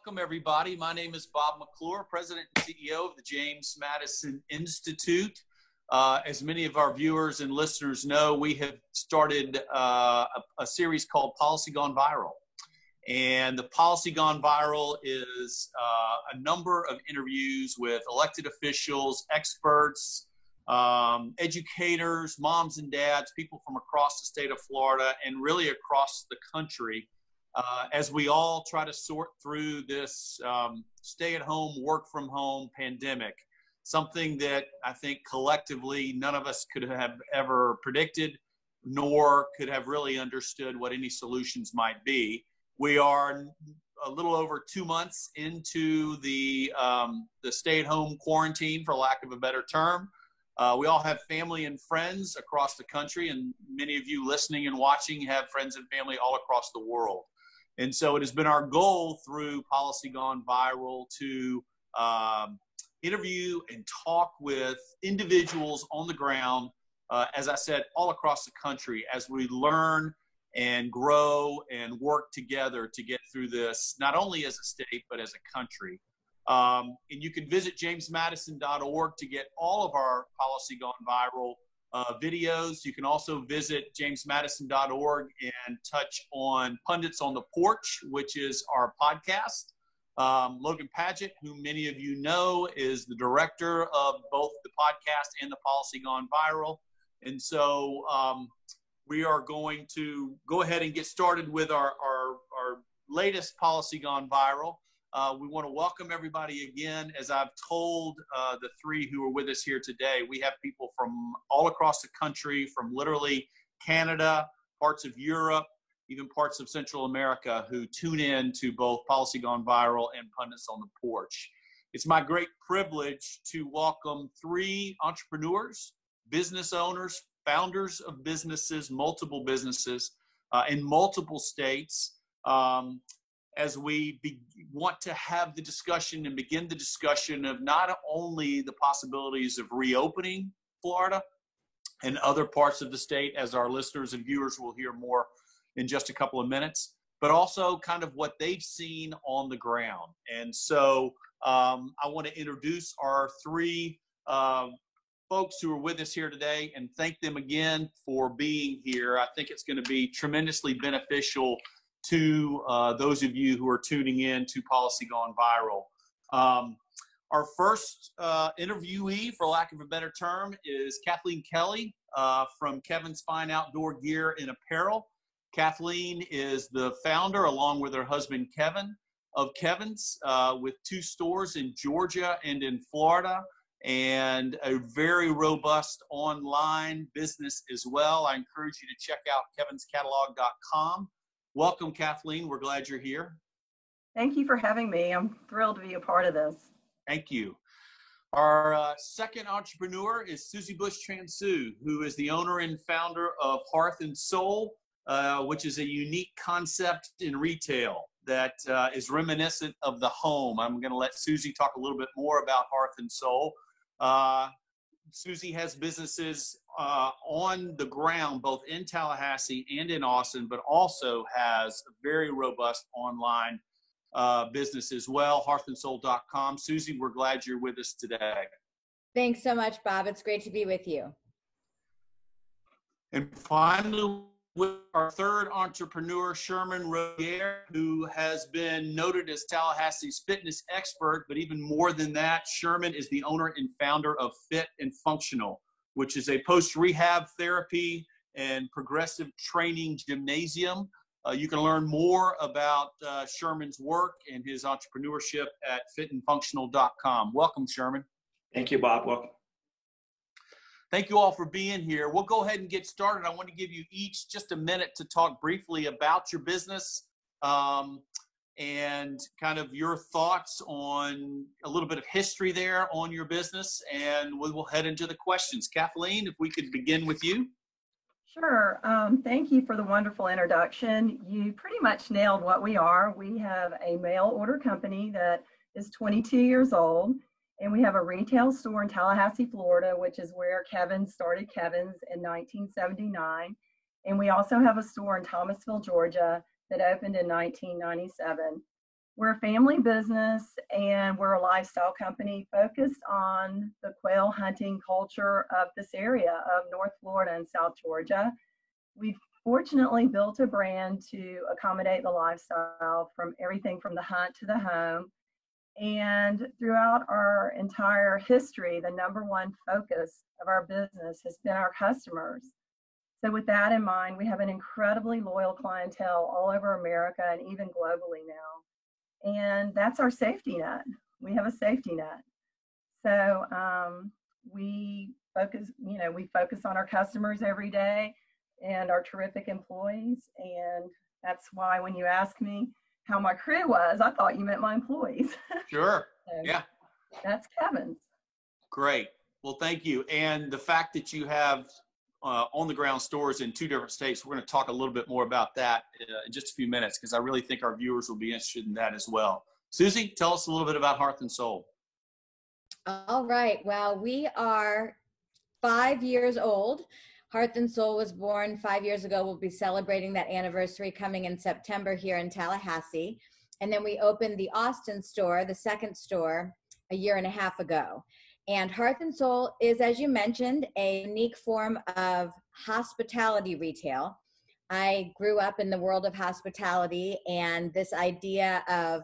welcome everybody. My name is Bob McClure, President and CEO of the James Madison Institute. As many of our viewers and listeners know, we have started a series called Policy Gone Viral. And the Policy Gone Viral is a number of interviews with elected officials, experts, educators, moms and dads, people from across the state of Florida and really across the country, as we all try to sort through this stay-at-home, work-from-home pandemic, something that I think collectively none of us could have ever predicted, nor could have really understood what any solutions might be. We are a little over 2 months into the stay-at-home quarantine, for lack of a better term. We all have family and friends across the country, and many of you listening and watching have friends and family all across the world. And so it has been our goal through Policy Gone Viral to interview and talk with individuals on the ground, as I said, all across the country, as we learn and grow and work together to get through this, not only as a state, but as a country. And you can visit jamesmadison.org to get all of our Policy Gone Viral videos. You can also visit jamesmadison.org and touch on Pundits on the Porch, which is our podcast. Logan Padgett, who many of you know, is the director of both the podcast and the Policy Gone Viral. And so we are going to go ahead and get started with our latest Policy Gone Viral. We want to welcome everybody again. As I've told the three who are with us here today, we have people from all across the country, from literally Canada, parts of Europe, even parts of Central America, who tune in to both Policy Gone Viral and Pundits on the Porch. It's my great privilege to welcome three entrepreneurs, business owners, founders of businesses, multiple businesses in multiple states, as we want to have the discussion and begin the discussion of not only the possibilities of reopening Florida and other parts of the state, as our listeners and viewers will hear more in just a couple of minutes, but also kind of what they've seen on the ground. And so I want to introduce our three folks who are with us here today and thank them again for being here. I think it's going to be tremendously beneficial to those of you who are tuning in to Policy Gone Viral. Our first interviewee, for lack of a better term, is Kathleen Kelly from Kevin's Fine Outdoor Gear and Apparel. Kathleen is the founder, along with her husband Kevin, of Kevin's, with 2 stores in Georgia and in Florida, and a very robust online business as well. I encourage you to check out kevinscatalog.com. Welcome, Kathleen. We're glad you're here. Thank you for having me. I'm thrilled to be a part of this. Thank you. Our second entrepreneur is Susie Bush-Transu, who is the owner and founder of Hearth and Soul, which is a unique concept in retail that is reminiscent of the home. I'm going to let Susie talk a little bit more about Hearth and Soul. Susie has businesses on the ground, both in Tallahassee and in Austin, but also has a very robust online business as well, hearthandsoul.com. Susie, we're glad you're with us today. Thanks so much, Bob. It's great to be with you. And finally, with our third entrepreneur, Sherman Rogier, who has been noted as Tallahassee's fitness expert, but even more than that, Sherman is the owner and founder of Fit and Functional, which is a post-rehab therapy and progressive training gymnasium. You can learn more about Sherman's work and his entrepreneurship at fitandfunctional.com. Welcome, Sherman. Thank you, Bob. Welcome. Thank you all for being here. We'll go ahead and get started. I want to give you each just a minute to talk briefly about your business and kind of your thoughts on a little bit of history there on your business, and we will head into the questions. Kathleen, if we could begin with you. Sure. Thank you for the wonderful introduction. You pretty much nailed what we are. We have a mail order company that is 22 years old. And we have a retail store in Tallahassee, Florida, which is where Kevin started Kevin's in 1979. And we also have a store in Thomasville, Georgia that opened in 1997. We're a family business and we're a lifestyle company focused on the quail hunting culture of this area of North Florida and South Georgia. We've fortunately built a brand to accommodate the lifestyle from everything from the hunt to the home. And throughout our entire history, the number one focus of our business has been our customers. So with that in mind, we have an incredibly loyal clientele all over America and even globally now. And that's our safety net. We have a safety net. So we focus on our customers every day and our terrific employees. And that's why when you ask me how my crew was, I thought you meant my employees. Sure. So Yeah. that's Kevin's. Great. Well, thank you. And the fact that you have on the ground stores in 2 different states, we're going to talk a little bit more about that in just a few minutes, because I really think our viewers will be interested in that as well. Susie, tell us a little bit about Hearth and Soul. All right. Well, we are 5 years old. Hearth and Soul was born 5 years ago. We'll be celebrating that anniversary coming in September here in Tallahassee. And then we opened the Austin store, the second store, a year and a half ago. And Hearth and Soul is, as you mentioned, a unique form of hospitality retail. I grew up in the world of hospitality, and this idea of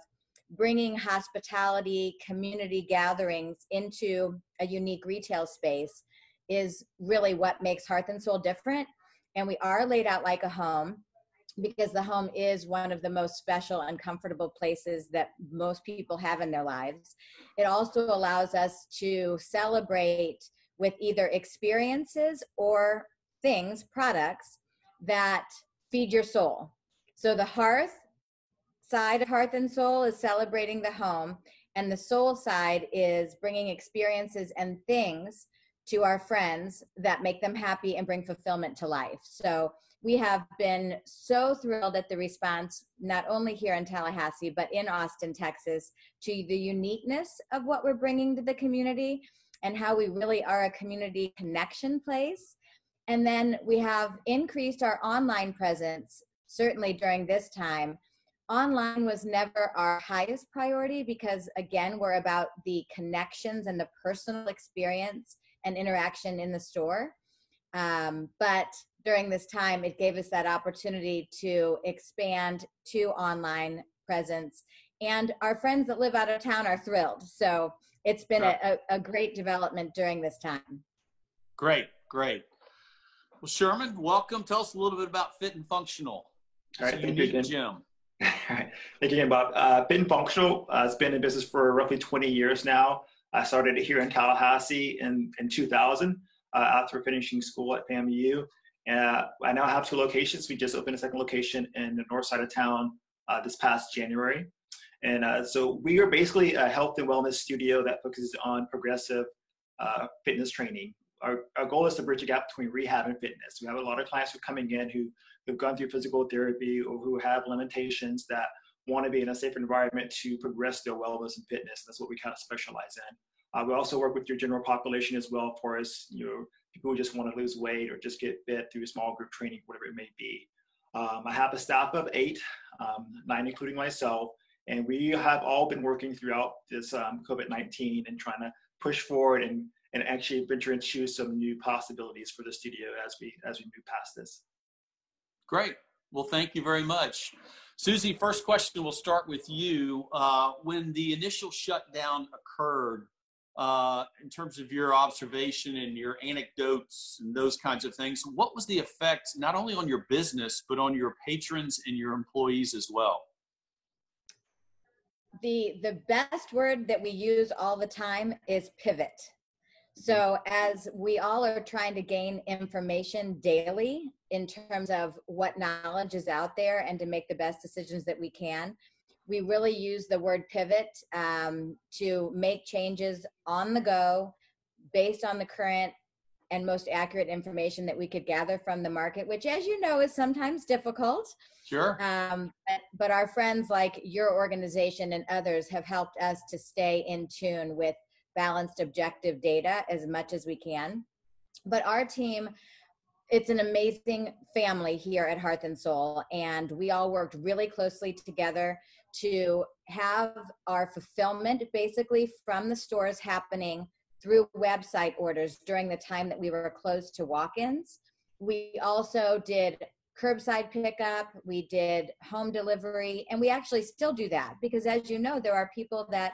bringing hospitality community gatherings into a unique retail space is really what makes Hearth and Soul different. And we are laid out like a home, because the home is one of the most special and comfortable places that most people have in their lives. It also allows us to celebrate with either experiences or things, products that feed your soul. So the hearth side of Hearth and Soul is celebrating the home, and the soul side is bringing experiences and things to our friends that make them happy and bring fulfillment to life. So we have been so thrilled at the response, not only here in Tallahassee, but in Austin, Texas, to the uniqueness of what we're bringing to the community and how we really are a community connection place. And then we have increased our online presence, certainly during this time. Online was never our highest priority because, again, we're about the connections and the personal experience and interaction in the store. But during this time, it gave us that opportunity to expand to online presence. And our friends that live out of town are thrilled. So it's been a great development during this time. Great, great. Well, Sherman, welcome. Tell us a little bit about Fit and Functional. All right, thank you again. Gym. All right, thank you again, Bob. Fit and Functional has been in business for roughly 20 years now. I started it here in Tallahassee in 2000 after finishing school at FAMU. I now have 2 locations. We just opened a second location in the north side of town this past January. And so we are basically a health and wellness studio that focuses on progressive fitness training. Our goal is to bridge the gap between rehab and fitness. We have a lot of clients who are coming in who've gone through physical therapy or who have limitations that want to be in a safer environment to progress their wellness and fitness. That's what we kind of specialize in. We also work with your general population as well, for us, people who just want to lose weight or just get fit through small group training, whatever it may be. I have a staff of 8, 9 including myself, and we have all been working throughout this COVID-19 and trying to push forward and actually venture into some new possibilities for the studio as we move past this. Great. Well, thank you very much. Susie, first question, we'll start with you. When the initial shutdown occurred, in terms of your observation and your anecdotes and those kinds of things, what was the effect not only on your business, but on your patrons and your employees as well? The best word that we use all the time is pivot. So as we all are trying to gain information daily in terms of what knowledge is out there and to make the best decisions that we can, we really use the word pivot to make changes on the go based on the current and most accurate information that we could gather from the market, which, as you know, is sometimes difficult. Sure. But our friends like your organization and others have helped us to stay in tune with balanced, objective data as much as we can. But our team, it's an amazing family here at Hearth and Soul, and we all worked really closely together. to have our fulfillment basically from the stores happening through website orders during the time that we were closed to walk-ins. We also did curbside pickup, we did home delivery, and we actually still do that because, as you know, there are people that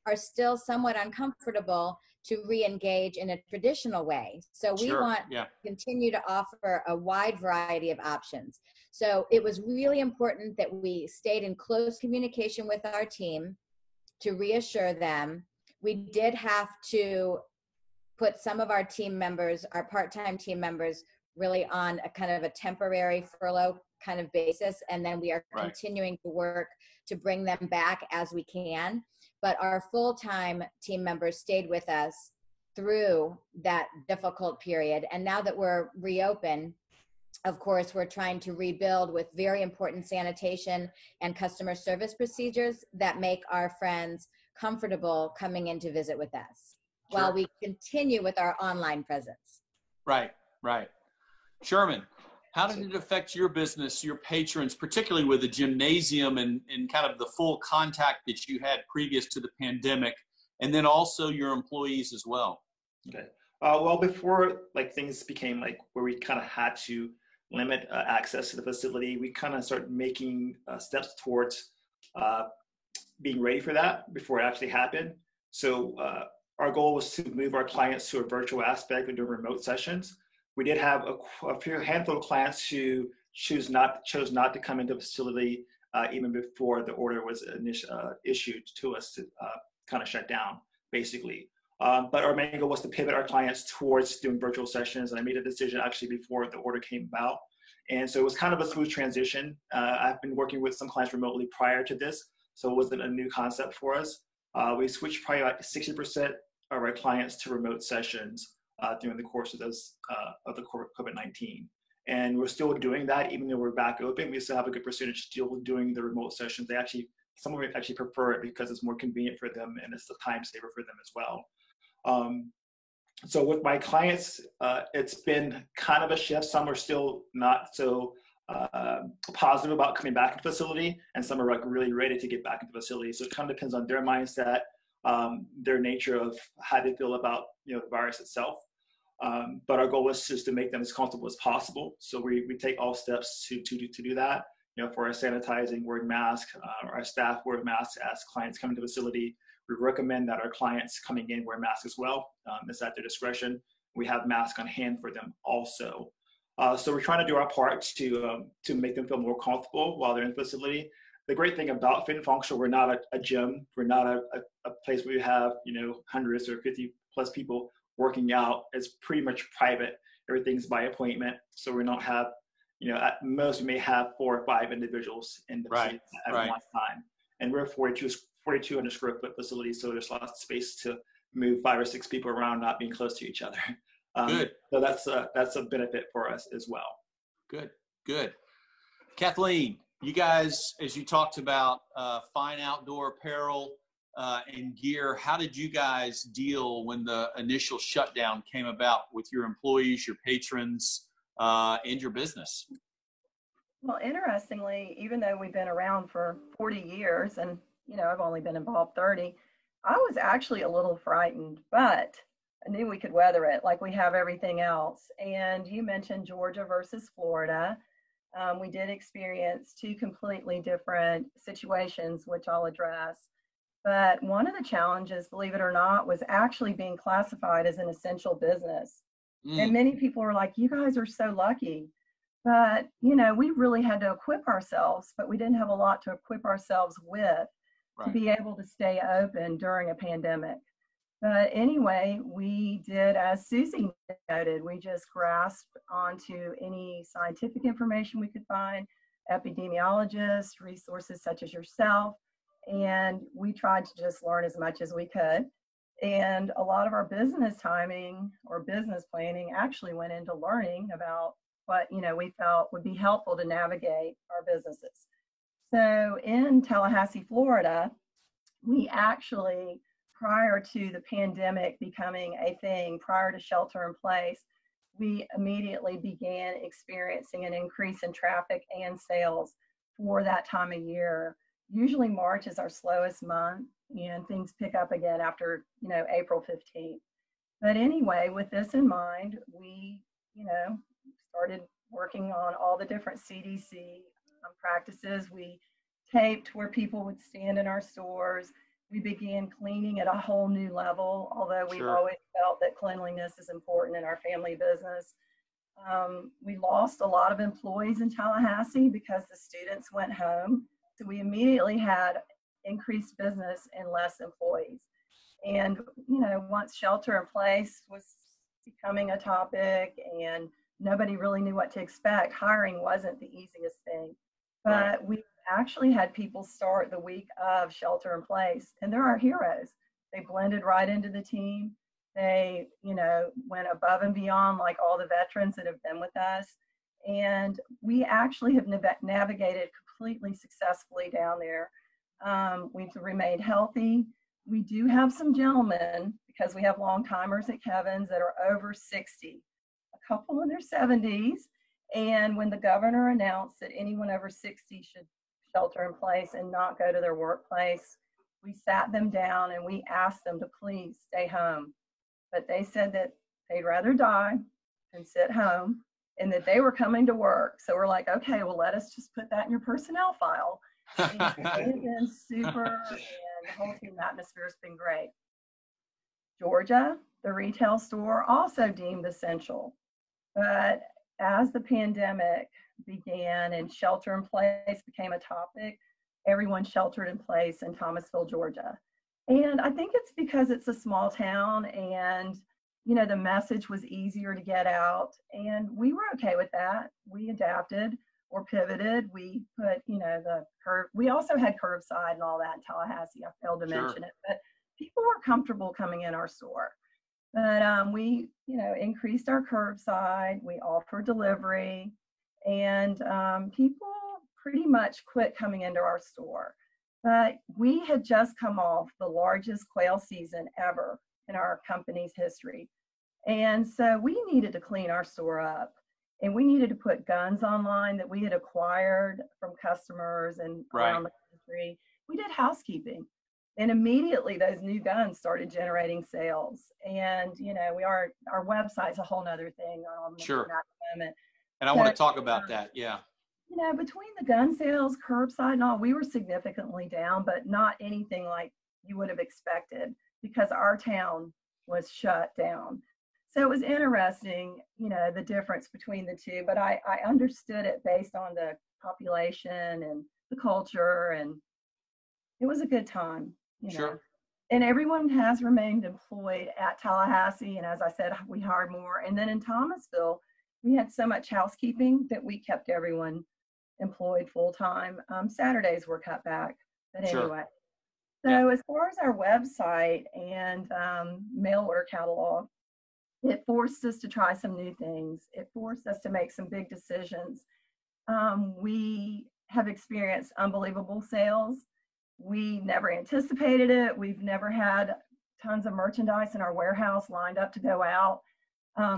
are still somewhat uncomfortable to re-engage in a traditional way. So we want to continue to offer a wide variety of options. So it was really important that we stayed in close communication with our team to reassure them. We did have to put some of our team members, our part-time team members, really on a kind of a temporary furlough kind of basis. And then we are continuing to work to bring them back as we can. But our full-time team members stayed with us through that difficult period. And now that we're reopened, of course, we're trying to rebuild with very important sanitation and customer service procedures that make our friends comfortable coming in to visit with us while we continue with our online presence. Right. Sherman, how did it affect your business, your patrons, particularly with the gymnasium and kind of the full contact that you had previous to the pandemic, and then also your employees as well? Okay. Well, before things became where we kind of had to limit access to the facility, we kind of started making steps towards being ready for that before it actually happened. So our goal was to move our clients to a virtual aspect and do remote sessions. We did have a handful of clients who chose not to come into the facility even before the order was issued to us to kind of shut down, basically. But our main goal was to pivot our clients towards doing virtual sessions, and I made a decision actually before the order came about. And so it was kind of a smooth transition. I've been working with some clients remotely prior to this, so it wasn't a new concept for us. We switched probably 60% of our clients to remote sessions during the course of the COVID-19. And we're still doing that, even though we're back open. We still have a good percentage still doing the remote sessions. Some of them actually prefer it because it's more convenient for them and it's a time saver for them as well. So with my clients, it's been kind of a shift. Some are still not so positive about coming back into the facility, and some are really ready to get back into the facility. So it kind of depends on their mindset, their nature of how they feel about the virus itself. But our goal is just to make them as comfortable as possible. So we take all steps to do that. For our sanitizing, wearing masks, our staff wear masks as clients come into the facility. We recommend that our clients coming in wear masks as well. It's at their discretion. We have masks on hand for them also. So we're trying to do our part to make them feel more comfortable while they're in the facility. The great thing about Fit and Functional, we're not a gym. We're not a place where you have hundreds or 50 plus people working out. It's pretty much private. Everything's by appointment. So we don't have, at most we may have 4 or 5 individuals in the facility at one time. And we're a 4,200 square foot facility, so there's lots of space to move 5 or 6 people around, not being close to each other. Good. So that's a benefit for us as well. Good. Kathleen, you guys, as you talked about fine outdoor apparel and gear, how did you guys deal when the initial shutdown came about with your employees, your patrons, and your business? Well, interestingly, even though we've been around for 40 years and, I've only been involved 30, I was actually a little frightened, but I knew we could weather it like we have everything else. And you mentioned Georgia versus Florida. We did experience 2 completely different situations, which I'll address. But one of the challenges, believe it or not, was actually being classified as an essential business. And many people were like, you guys are so lucky. But, we really had to equip ourselves, but we didn't have a lot to equip ourselves with to be able to stay open during a pandemic. But anyway, we did, as Susie noted, we just grasped onto any scientific information we could find, epidemiologists, resources such as yourself, and we tried to just learn as much as we could. And a lot of our business timing or business planning actually went into learning about what we felt would be helpful to navigate our businesses. So in Tallahassee, Florida, we actually, prior to the pandemic becoming a thing, prior to shelter in place, we immediately began experiencing an increase in traffic and sales for that time of year. Usually March is our slowest month, and things pick up again after, April 15th. But anyway, with this in mind, we, started working on all the different CDC practices. We taped where people would stand in our stores. We began cleaning at a whole new level, although we've Sure. always felt that cleanliness is important in our family business. We lost a lot of employees in Tallahassee because the students went home. So we immediately had increased business and less employees. And, once shelter in place was becoming a topic and nobody really knew what to expect, hiring wasn't the easiest thing. But Right. we actually had people start the week of shelter in place, and they're our heroes. They blended right into the team. They, went above and beyond, like all the veterans that have been with us. And we actually have navigated completely successfully down there. We've remained healthy. We do have some gentlemen, because we have long timers at Kevin's that are over 60, a couple in their 70s. And when the governor announced that anyone over 60 should shelter in place and not go to their workplace, we sat them down and we asked them to please stay home. But they said that they'd rather die than sit home and that they were coming to work. So we're like, okay, well, let us just put that in your personnel file. And they've been super, and the whole team atmosphere has been great. Georgia, the retail store, also deemed essential. But as the pandemic began and shelter in place became a topic, everyone sheltered in place in Thomasville, Georgia. And I think it's because it's a small town and, the message was easier to get out. And we were okay with that. We adapted or pivoted. We put, the curb. We also had curbside and all that in Tallahassee. I failed to mention it, but people were comfortable coming in our store. But we, increased our curbside. We offered delivery, and people pretty much quit coming into our store. But we had just come off the largest quail season ever in our company's history. And so we needed to clean our store up, and we needed to put guns online that we had acquired from customers and around the country. We did housekeeping. And immediately those new guns started generating sales. And, our website's a whole nother thing. Sure. Moment. And I want to talk about that. Yeah. Between the gun sales, curbside and all, we were significantly down, but not anything like you would have expected because our town was shut down. So it was interesting, the difference between the two, but I understood it based on the population and the culture, and it was a good time. Sure. And everyone has remained employed at Tallahassee. And as I said, we hired more. And then in Thomasville, we had so much housekeeping that we kept everyone employed full time. Saturdays were cut back, but anyway. So as far as our website and mail order catalog, it forced us to try some new things. It forced us to make some big decisions. We have experienced unbelievable sales. We never anticipated it. We've never had tons of merchandise in our warehouse lined up to go out.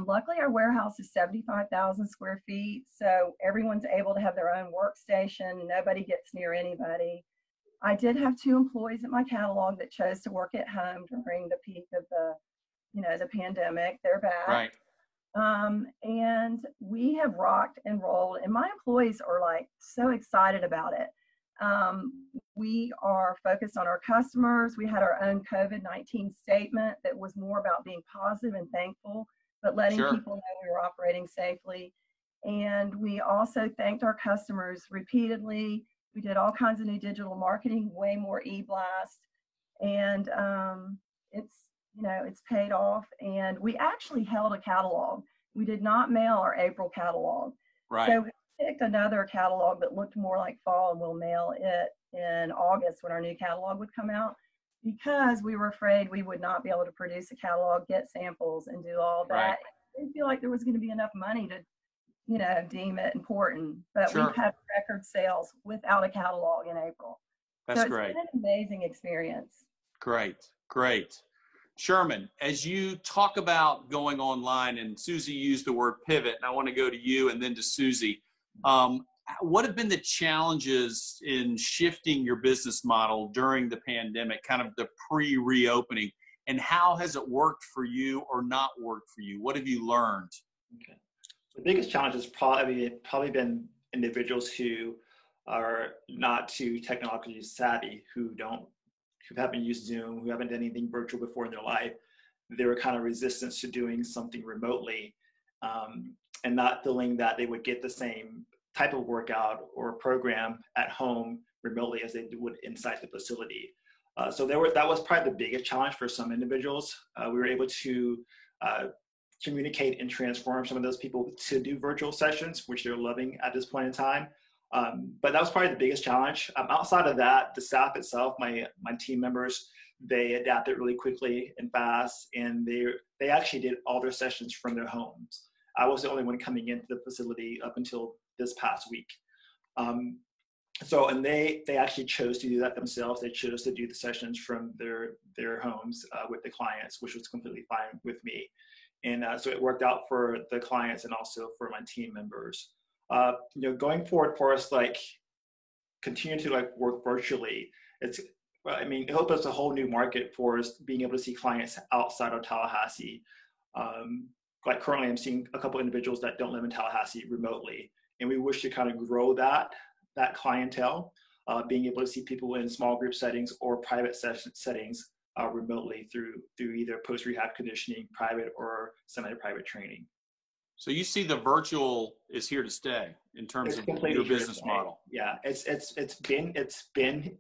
Luckily, our warehouse is 75,000 square feet, so everyone's able to have their own workstation. Nobody gets near anybody. I did have 2 employees at my catalog that chose to work at home during the peak of the pandemic. They're back. Right. And we have rocked and rolled, and my employees are like so excited about it. We are focused on our customers. We had our own COVID-19 statement that was more about being positive and thankful, but letting people know we were operating safely. And we also thanked our customers repeatedly. We did all kinds of new digital marketing, way more e-blast, and it's paid off. And we actually held a catalog. We did not mail our April catalog. Right. So we picked another catalog that looked more like fall, and we'll mail it in August when our new catalog would come out, because we were afraid we would not be able to produce a catalog, get samples, and do all that. Right. I didn't feel like there was going to be enough money to, deem it important. But we've had record sales without a catalog in April. That's so great. It's been an amazing experience. Great. Sherman, as you talk about going online, and Susie used the word pivot, and I want to go to you and then to Susie. what have been the challenges in shifting your business model during the pandemic, kind of the pre-reopening, and how has it worked for you or not worked for you? What have you learned? Okay. The biggest challenge has probably been individuals who are not too technologically savvy, who haven't used Zoom, who haven't done anything virtual before in their life. They were kind of resistant to doing something remotely, and not feeling that they would get the same type of workout or program at home remotely as they would inside the facility. So that was probably the biggest challenge for some individuals. We were able to communicate and transform some of those people to do virtual sessions, which they're loving at this point in time. But that was probably the biggest challenge. Outside of that, the staff itself, my team members, they adapted really quickly and fast, and they actually did all their sessions from their homes. I was the only one coming into the facility up until this past week. And they actually chose to do that themselves. They chose to do the sessions from their homes with the clients, which was completely fine with me. And so it worked out for the clients and also for my team members. Going forward for us, continue to work virtually. It opens us a whole new market for us being able to see clients outside of Tallahassee. Currently I'm seeing a couple individuals that don't live in Tallahassee remotely, and we wish to kind of grow that clientele, being able to see people in small group settings or private settings remotely through either post-rehab conditioning, private or semi-private training. So you see the virtual is here to stay in terms of your business model. Yeah, it's been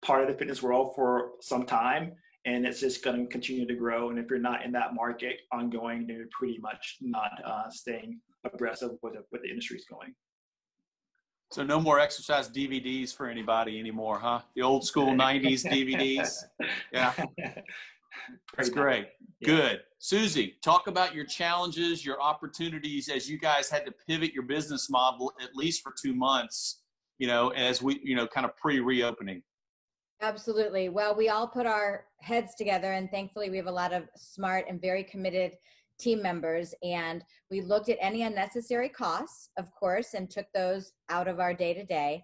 part of the fitness world for some time, and it's just going to continue to grow. And if you're not in that market ongoing, then you're pretty much not staying abreast of what the industry is going. So no more exercise DVDs for anybody anymore, huh? The old school 90s DVDs. Yeah. That's great. Yeah. Good. Susie, talk about your challenges, your opportunities as you guys had to pivot your business model at least for 2 months, as we, kind of pre-reopening. Absolutely. Well, we all put our heads together, and thankfully we have a lot of smart and very committed team members, and we looked at any unnecessary costs, of course, and took those out of our day-to-day.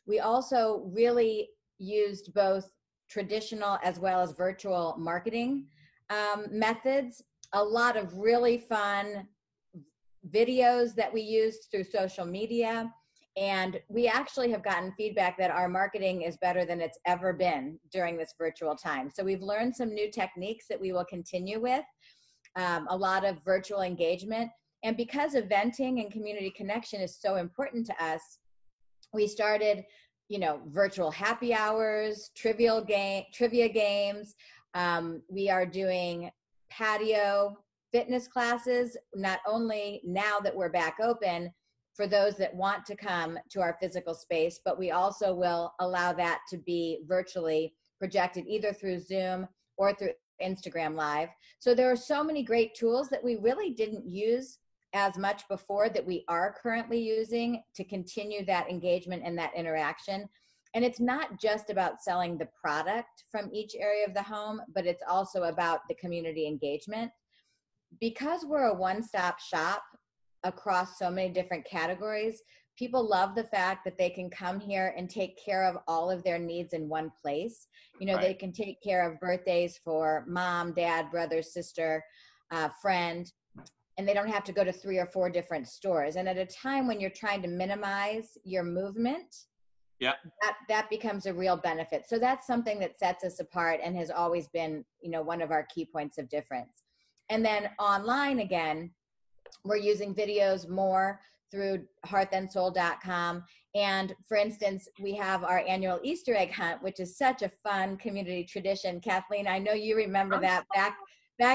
We also really used both traditional as well as virtual marketing methods. A lot of really fun videos that we used through social media. And we actually have gotten feedback that our marketing is better than it's ever been during this virtual time. So we've learned some new techniques that we will continue with, a lot of virtual engagement. And because eventing and community connection is so important to us, we started virtual happy hours, trivia games. We are doing patio fitness classes, not only now that we're back open for those that want to come to our physical space, but we also will allow that to be virtually projected either through Zoom or through Instagram Live. So there are so many great tools that we really didn't use as much before that we are currently using to continue that engagement and that interaction. And it's not just about selling the product from each area of the home, but it's also about the community engagement. Because we're a one-stop shop across so many different categories, people love the fact that they can come here and take care of all of their needs in one place. Right. They can take care of birthdays for mom, dad, brother, sister, friend, and they don't have to go to 3 or 4 different stores. And at a time when you're trying to minimize your movement, yeah, that becomes a real benefit. So that's something that sets us apart and has always been, one of our key points of difference. And then online again, we're using videos more through hearthandsoul.com. And for instance, we have our annual Easter egg hunt, which is such a fun community tradition. Kathleen, I know you remember that back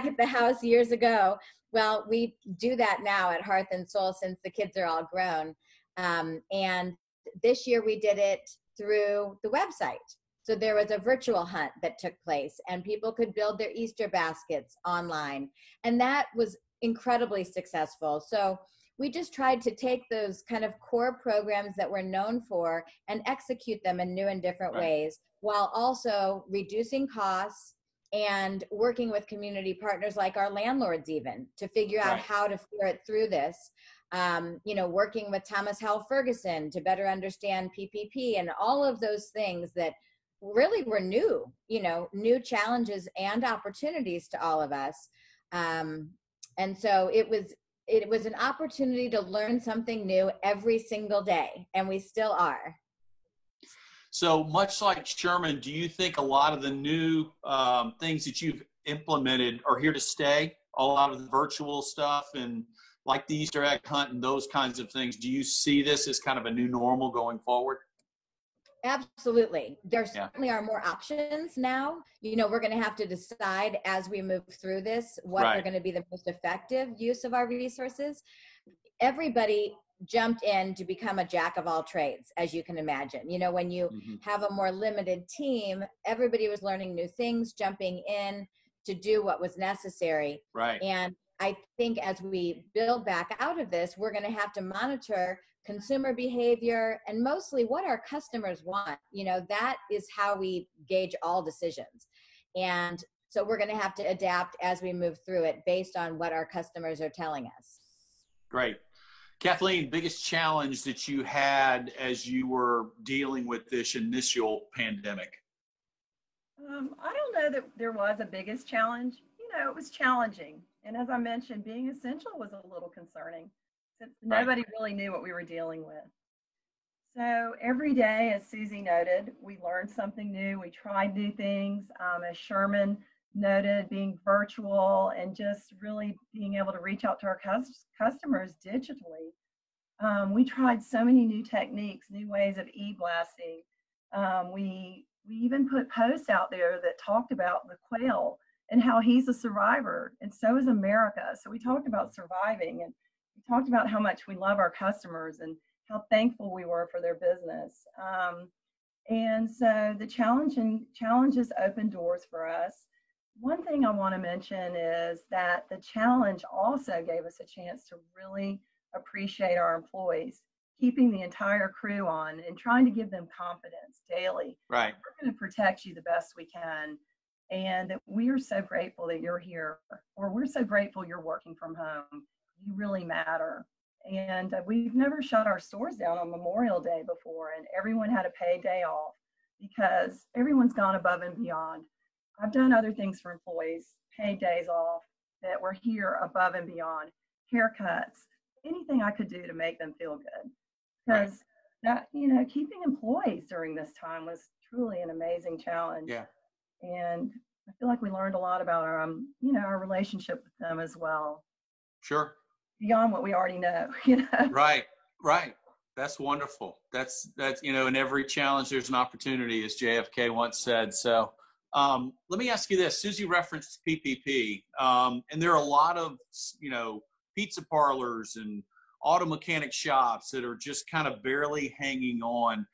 at the house years ago. Well, we do that now at Hearth and Soul since the kids are all grown. And this year we did it through the website. So there was a virtual hunt that took place and people could build their Easter baskets online. And that was incredibly successful. So we just tried to take those kind of core programs that we're known for and execute them in new and different ways, while also reducing costs and working with community partners like our landlords even to figure out Right. how to ferret through this. Working with Thomas Howell Ferguson to better understand PPP and all of those things that really were new challenges and opportunities to all of us. And so it was an opportunity to learn something new every single day, and we still are. So much like Sherman, do you think a lot of the new things that you've implemented are here to stay? A lot of the virtual stuff and like the Easter egg hunt and those kinds of things. Do you see this as kind of a new normal going forward? Absolutely. There certainly are more options now. We're going to have to decide as we move through this what are going to be the most effective use of our resources. Everybody jumped in to become a jack of all trades, as you can imagine. When you have a more limited team, everybody was learning new things, jumping in to do what was necessary. Right. And I think as we build back out of this, we're going to have to monitor consumer behavior and mostly what our customers want. That is how we gauge all decisions. And so we're going to have to adapt as we move through it based on what our customers are telling us. Great. Kathleen, biggest challenge that you had as you were dealing with this initial pandemic? I don't know that there was a biggest challenge. It was challenging. And as I mentioned, being essential was a little concerning since nobody really knew what we were dealing with. So every day, as Susie noted, we learned something new. We tried new things. As Sherman noted, being virtual and just really being able to reach out to our customers digitally. We tried so many new techniques, new ways of e-blasting. We even put posts out there that talked about the quail and how he's a survivor, and so is America. So we talked about surviving, and we talked about how much we love our customers and how thankful we were for their business. And so the challenges opened doors for us. One thing I want to mention is that the challenge also gave us a chance to really appreciate our employees, keeping the entire crew on and trying to give them confidence daily. Right. We're going to protect you the best we can. And that we are so grateful that you're here, or we're so grateful you're working from home. You really matter. And we've never shut our stores down on Memorial Day before, and everyone had a paid day off because everyone's gone above and beyond. I've done other things for employees, paid days off, that were here above and beyond, haircuts, anything I could do to make them feel good. Because that, keeping employees during this time was truly an amazing challenge. Yeah. And I feel like we learned a lot about our relationship with them as well. Sure. Beyond what we already know, Right. That's wonderful. That's in every challenge, there's an opportunity, as JFK once said. So let me ask you this. Susie referenced PPP, and there are a lot of, pizza parlors and auto mechanic shops that are just kind of barely hanging on.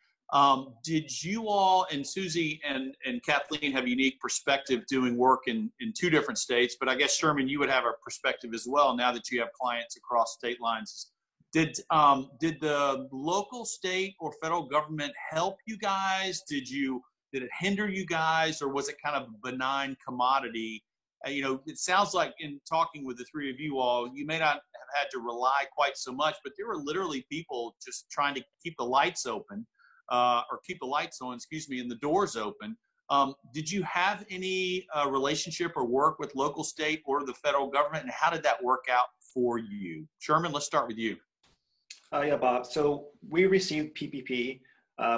Did you all, and Susie and Kathleen, have unique perspective doing work in two different states, but I guess Sherman, you would have a perspective as well now that you have clients across state lines. Did the local, state, or federal government help you guys? Did it hinder you guys, or was it kind of a benign commodity? It sounds like in talking with the three of you all, you may not have had to rely quite so much, but there were literally people just trying to keep the lights open. Or keep the lights on, and the doors open. Did you have any relationship or work with local, state, or the federal government, and how did that work out for you? Sherman, let's start with you. Yeah, Bob. So we received PPP.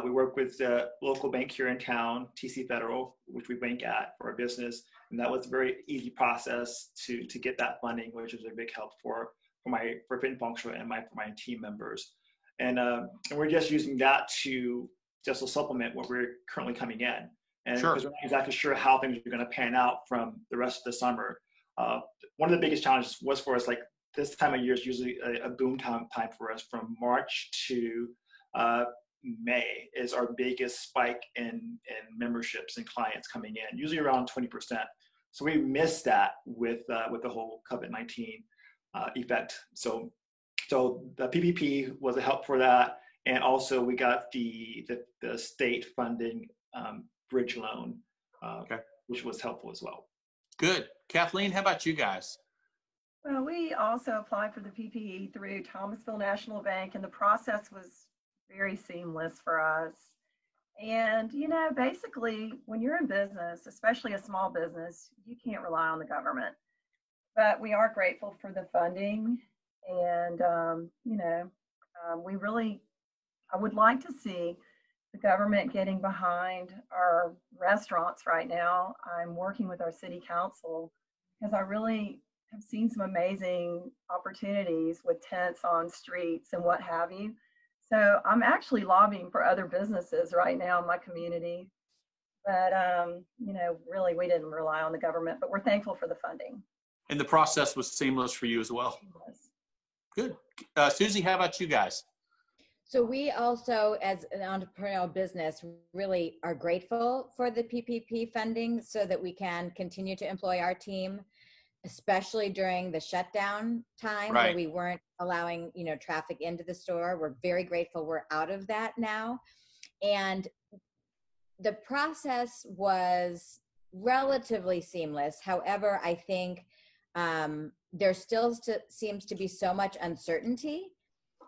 We work with the local bank here in town, TC Federal, which we bank at for our business, and that was a very easy process to get that funding, which is a big help for Fin Functional and for my team members. And we're just using that to supplement what we're currently coming in. And because we're not exactly sure how things are going to pan out from the rest of the summer. One of the biggest challenges was for us, like this time of year is usually a boom time for us. From March to May is our biggest spike in memberships and clients coming in, usually around 20%. So we missed that with the whole COVID-19 effect. So the PPP was a help for that, and also we got the state funding bridge loan, which was helpful as well. Good. Kathleen, how about you guys? Well, we also applied for the PPE through Thomasville National Bank, and the process was very seamless for us. And, basically, when you're in business, especially a small business, you can't rely on the government. But we are grateful for the funding. And, I would like to see the government getting behind our restaurants right now. I'm working with our city council because I really have seen some amazing opportunities with tents on streets and what have you. So I'm actually lobbying for other businesses right now in my community. But, really, we didn't rely on the government, but we're thankful for the funding. And the process was seamless for you as well. Good. Susie, how about you guys? So we also, as an entrepreneurial business, really are grateful for the PPP funding so that we can continue to employ our team, especially during the shutdown time where we weren't allowing, traffic into the store. We're very grateful we're out of that now. And the process was relatively seamless. However, I think there still seems to be so much uncertainty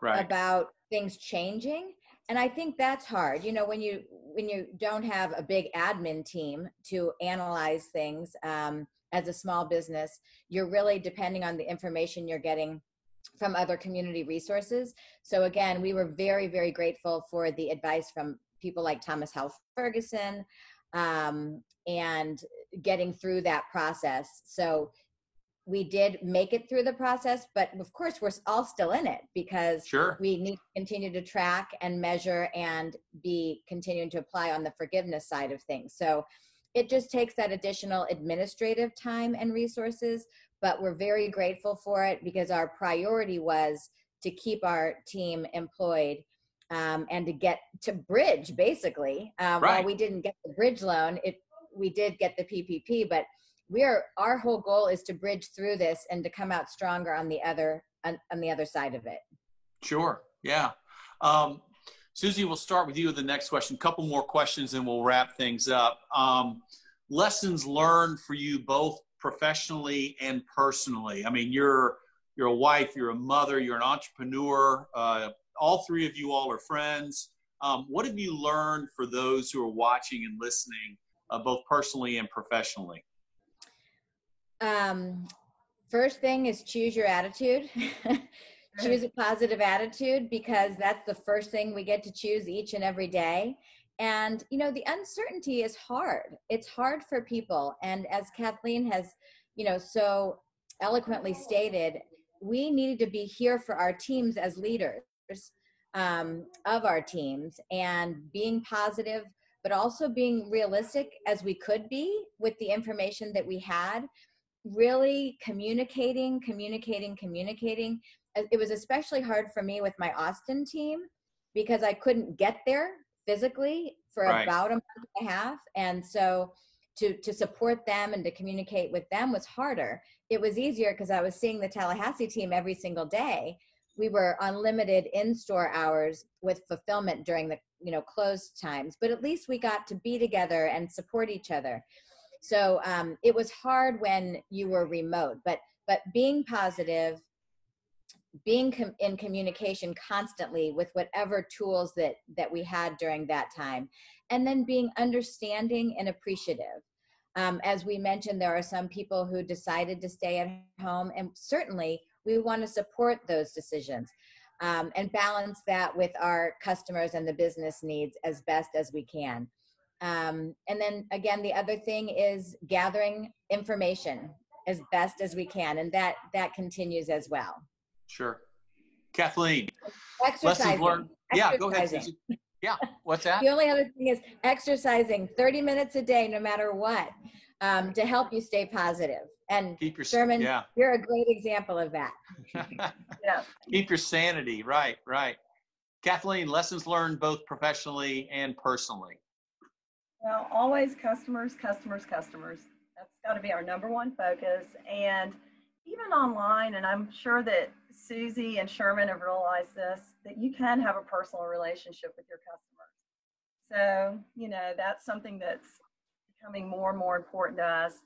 about things changing. And I think that's hard. When you don't have a big admin team to analyze things as a small business, you're really depending on the information you're getting from other community resources. So again, we were very, very grateful for the advice from people like Thomas Health Ferguson and getting through that process. So we did make it through the process, but of course we're all still in it because we need to continue to track and measure and be continuing to apply on the forgiveness side of things. So it just takes that additional administrative time and resources, but we're very grateful for it because our priority was to keep our team employed and to get to bridge basically. While we didn't get the bridge loan, we did get the PPP, but our whole goal is to bridge through this and to come out stronger on the other side of it. Sure. Yeah. Susie, we'll start with you with the next question. Couple more questions and we'll wrap things up. Lessons learned for you both professionally and personally. I mean, you're a wife, you're a mother, you're an entrepreneur. All three of you all are friends. What have you learned for those who are watching and listening, both personally and professionally? First thing is choose your attitude. Choose a positive attitude because that's the first thing we get to choose each and every day. And, the uncertainty is hard. It's hard for people. And as Kathleen has, so eloquently stated, we needed to be here for our teams as leaders of our teams and being positive, but also being realistic as we could be with the information that we had. Really communicating. It was especially hard for me with my Austin team because I couldn't get there physically for about a month and a half. And so to support them and to communicate with them was harder. It was easier because I was seeing the Tallahassee team every single day. We were on limited in-store hours with fulfillment during the closed times, but at least we got to be together and support each other. So it was hard when you were remote, but being positive, being in communication constantly with whatever tools that we had during that time, and then being understanding and appreciative. As we mentioned, there are some people who decided to stay at home, and certainly we want to support those decisions and balance that with our customers and the business needs as best as we can. And then again, the other thing is gathering information as best as we can. And that continues as well. Sure. Kathleen. Exercising. Yeah, go ahead, Susie. Yeah, what's that? The only other thing is exercising 30 minutes a day, no matter what, to help you stay positive. And Sherman, you're a great example of that. Keep your sanity. Right. Kathleen, lessons learned both professionally and personally. Well, always customers. That's got to be our number one focus. And even online, and I'm sure that Susie and Sherman have realized this, that you can have a personal relationship with your customers. So, that's something that's becoming more and more important to us.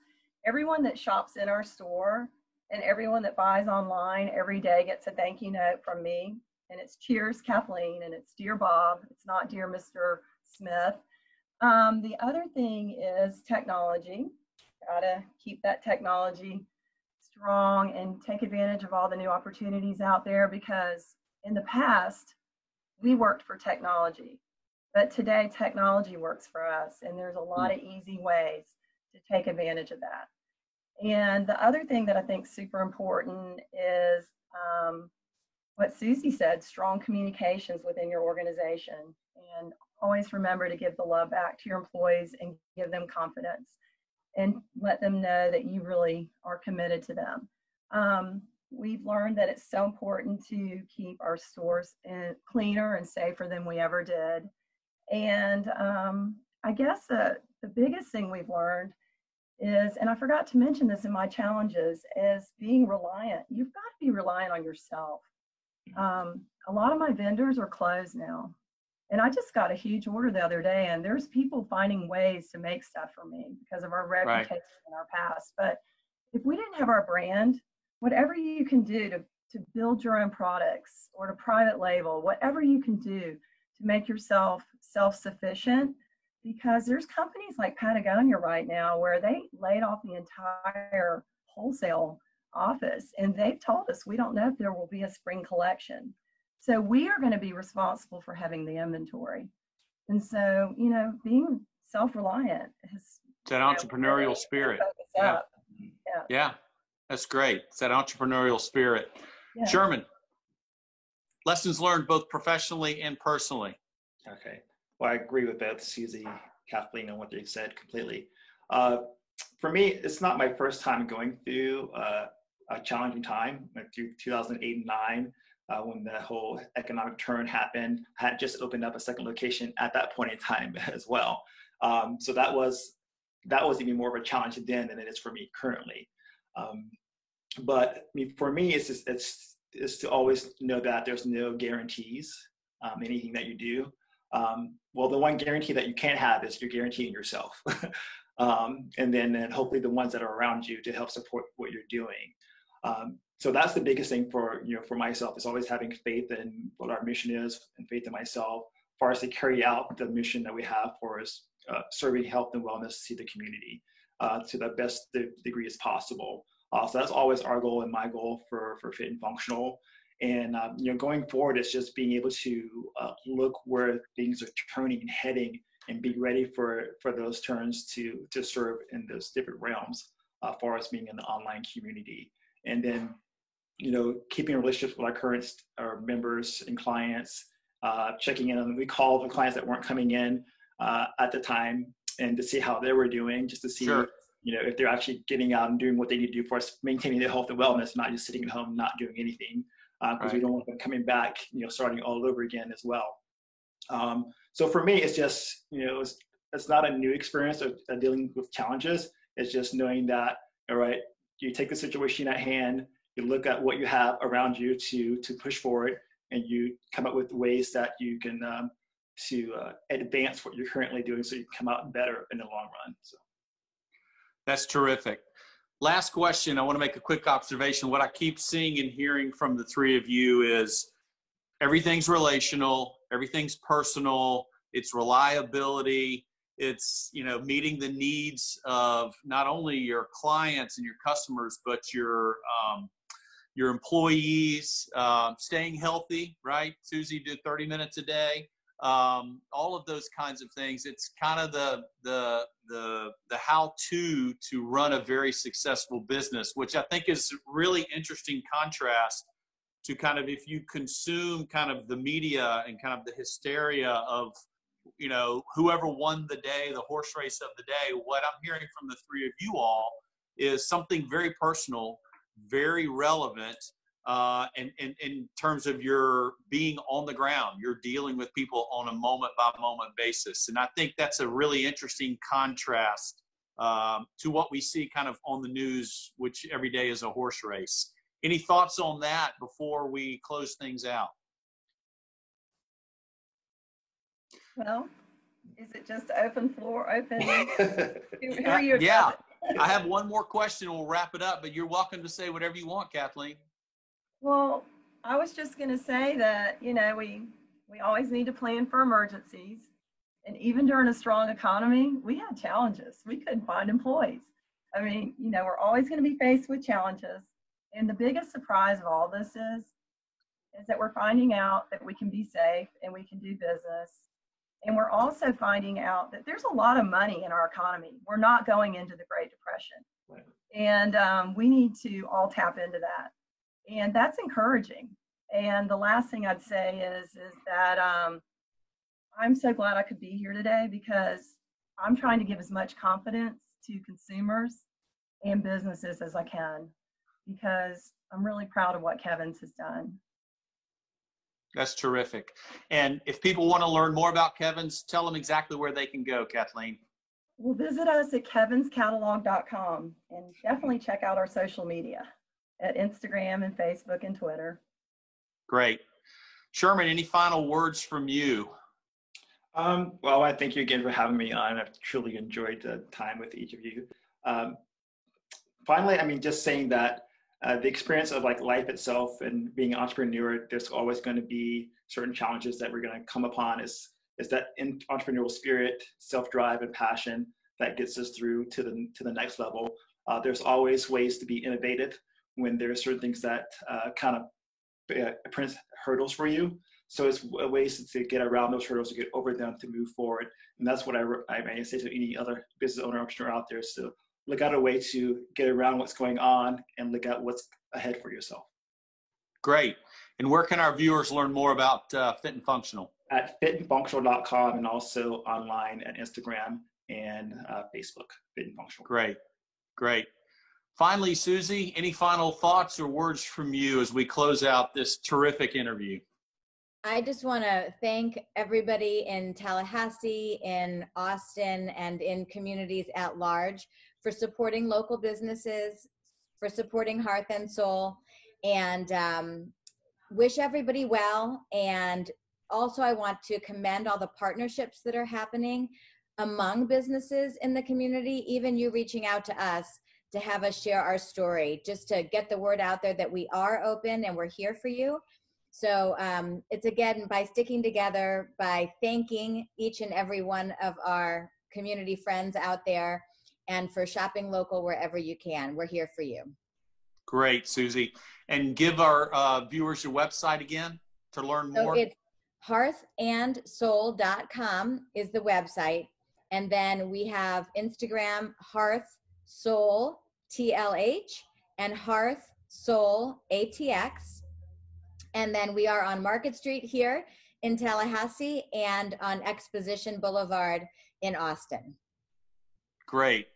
everyone that shops in our store and everyone that buys online every day gets a thank you note from me. And it's cheers, Kathleen, and it's dear Bob. It's not dear Mr. Smith. The other thing is technology. Gotta keep that technology strong and take advantage of all the new opportunities out there, because in the past, we worked for technology, but today technology works for us, and there's a lot of easy ways to take advantage of that. And the other thing that I think is super important is what Susie said, strong communications within your organization. And always remember to give the love back to your employees and give them confidence and let them know that you really are committed to them. We've learned that it's so important to keep our stores cleaner and safer than we ever did. And I guess the biggest thing we've learned is, and I forgot to mention this in my challenges, is being reliant. You've got to be reliant on yourself. A lot of my vendors are closed now. And I just got a huge order the other day, and there's people finding ways to make stuff for me because of our reputation in our past. But if we didn't have our brand, whatever you can do to build your own products or to private label, whatever you can do to make yourself self-sufficient, because there's companies like Patagonia right now where they laid off the entire wholesale office, and they've told us we don't know if there will be a spring collection. So we are going to be responsible for having the inventory. And so, being self-reliant is that entrepreneurial spirit. Yeah, that's great. It's that entrepreneurial spirit. Yeah. Sherman, lessons learned both professionally and personally. Okay. Well, I agree with both Susie, Kathleen, and what they've said completely. For me, it's not my first time going through a challenging time, like through 2008 and 9. When the whole economic turn happened. I had just opened up a second location at that point in time as well. So that was even more of a challenge then than it is for me currently. But for me, it's to always know that there's no guarantees, anything that you do. Well, the one guarantee that you can't have is you're guaranteeing yourself. And then hopefully the ones that are around you to help support what you're doing. So that's the biggest thing for myself, is always having faith in what our mission is and faith in myself, as far as to carry out the mission that we have for us, serving health and wellness to the community to the best degree as possible. So that's always our goal and my goal for Fit and Functional. And going forward, it's just being able to look where things are turning and heading, and be ready for those turns to serve in those different realms, as far as being in the online community. And then, keeping relationships with our members and clients, checking in on them. We call the clients that weren't coming in at the time, and to see how they were doing, just to see, if they're actually getting out and doing what they need to do for us, maintaining their health and wellness, not just sitting at home, not doing anything, because we don't want them coming back, starting all over again as well. So for me, it's just, it's not a new experience of dealing with challenges. It's just knowing that, all right, you take the situation at hand, you look at what you have around you to push forward, and you come up with ways that you can to advance what you're currently doing, so you come out better in the long run. So that's terrific. Last question. I want to make a quick observation. What I keep seeing and hearing from the three of you is everything's relational, everything's personal, it's reliability. It's, meeting the needs of not only your clients and your customers, but your employees, staying healthy, right? Susie did 30 minutes a day. All of those kinds of things. It's kind of the how-to run a very successful business, which I think is really interesting contrast to kind of, if you consume kind of the media and kind of the hysteria of, whoever won the day, the horse race of the day. What I'm hearing from the three of you all is something very personal, very relevant, and in terms of your being on the ground. You're dealing with people on a moment by moment basis. And I think that's a really interesting contrast to what we see kind of on the news, which every day is a horse race. Any thoughts on that before we close things out? Well, is it just open floor, open? Who are you? Yeah. I have one more question. We'll wrap it up, but you're welcome to say whatever you want, Kathleen. Well, I was just going to say that, you know, we always need to plan for emergencies. And even during a strong economy, we had challenges. We couldn't find employees. I mean, you know, we're always going to be faced with challenges. And the biggest surprise of all this is that we're finding out that we can be safe and we can do business. And we're also finding out that there's a lot of money in our economy. We're not going into the Great Depression. Right. And we need to all tap into that. And that's encouraging. And the last thing I'd say is that I'm so glad I could be here today, because I'm trying to give as much confidence to consumers and businesses as I can, because I'm really proud of what Kevin's has done. That's terrific. And if people want to learn more about Kevin's, tell them exactly where they can go, Kathleen. Well, visit us at kevinscatalog.com and definitely check out our social media at Instagram and Facebook and Twitter. Great. Sherman, any final words from you? Well, I thank you again for having me on. I've truly enjoyed the time with each of you. Finally, I mean, just saying that the experience of like life itself and being an entrepreneur, there's always going to be certain challenges that we're going to come upon. Is that in entrepreneurial spirit, self-drive, and passion that gets us through to the next level. There's always ways to be innovative when there are certain things that kind of present hurdles for you. So it's ways to get around those hurdles, to get over them, to move forward. And that's what I may say to any other business owner, entrepreneur out there, is to look at a way to get around what's going on and look at what's ahead for yourself. Great. And where can our viewers learn more about Fit and Functional? At fitandfunctional.com, and also online at Instagram and Facebook, Fit and Functional. Great. Great. Finally, Susie, any final thoughts or words from you as we close out this terrific interview? I just want to thank everybody in Tallahassee, in Austin, and in communities at large for supporting local businesses, for supporting Hearth and Soul, and wish everybody well. And also, I want to commend all the partnerships that are happening among businesses in the community, even you reaching out to us to have us share our story, just to get the word out there that we are open and we're here for you. So it's, again, by sticking together, by thanking each and every one of our community friends out there, and for shopping local wherever you can. We're here for you. Great, Susie. And give our viewers your website again to learn more. So it's hearthandsoul.com is the website. And then we have Instagram, Hearth Soul TLH, and Hearth Soul ATX. And then we are on Market Street here in Tallahassee and on Exposition Boulevard in Austin. Great.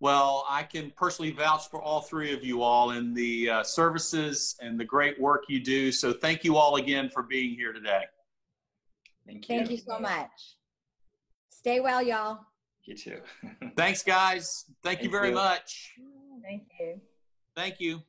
Well, I can personally vouch for all three of you all in the services and the great work you do. So thank you all again for being here today. Thank you. Thank you so much. Stay well, y'all. You too. Thanks, guys. Thank you very much. Thank you. Thank you.